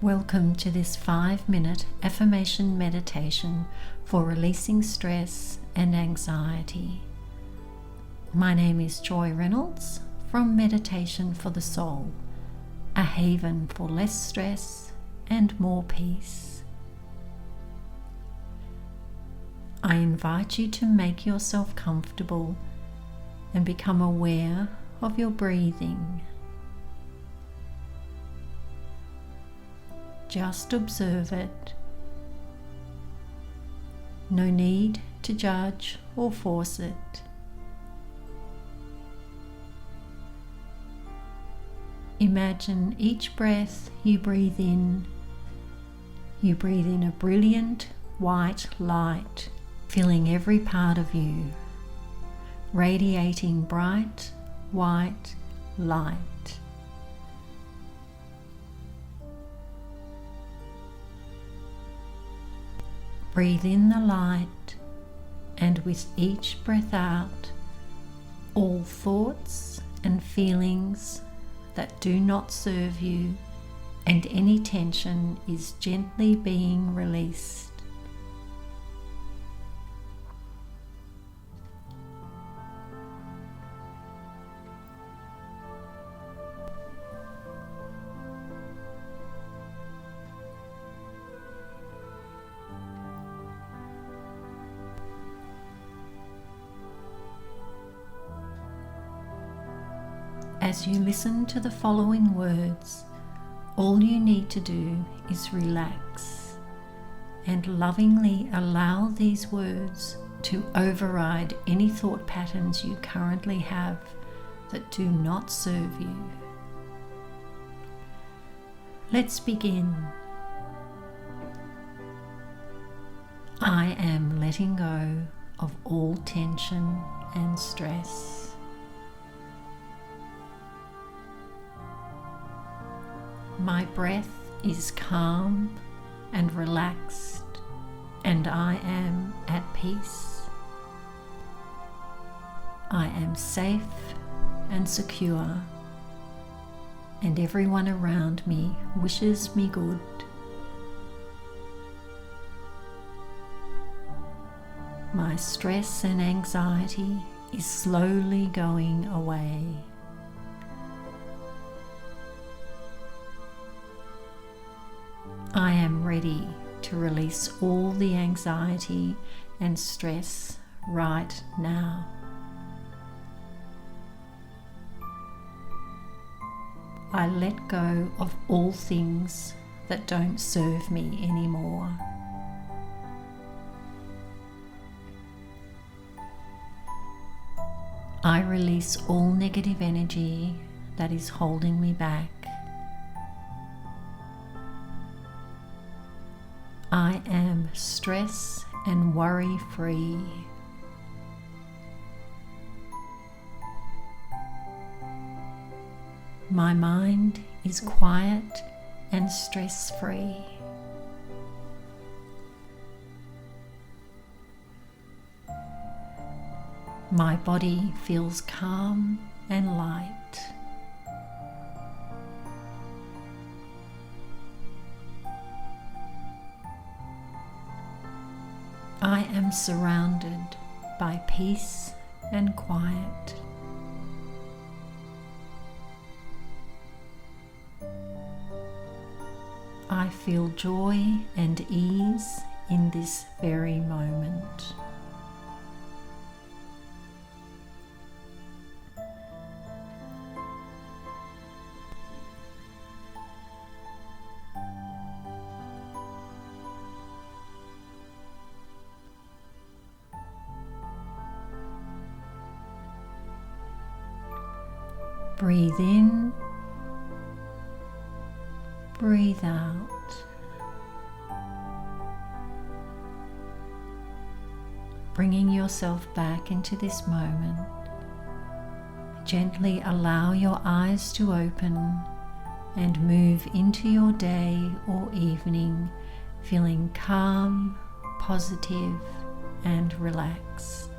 Welcome to this 5-minute affirmation meditation for releasing stress and anxiety. My name is Joy Reynolds from Meditation for the Soul, a haven for less stress and more peace. I invite you to make yourself comfortable and become aware of your breathing. Just observe it. No need to judge or force it. Imagine each breath you breathe in a brilliant white light, filling every part of you, radiating bright white light. Breathe in the light, and with each breath out, all thoughts and feelings that do not serve you and any tension is gently being released. As you listen to the following words, all you need to do is relax and lovingly allow these words to override any thought patterns you currently have that do not serve you. Let's begin. I am letting go of all tension and stress. My breath is calm and relaxed, and I am at peace. I am safe and secure, and everyone around me wishes me good. My stress and anxiety is slowly going away. I am ready to release all the anxiety and stress right now. I let go of all things that don't serve me anymore. I release all negative energy that is holding me back. I am stress and worry free. My mind is quiet and stress free. My body feels calm and light. I am surrounded by peace and quiet. I feel joy and ease in this very moment. Breathe in, breathe out. Bringing yourself back into this moment, gently allow your eyes to open and move into your day or evening feeling calm, positive, and relaxed.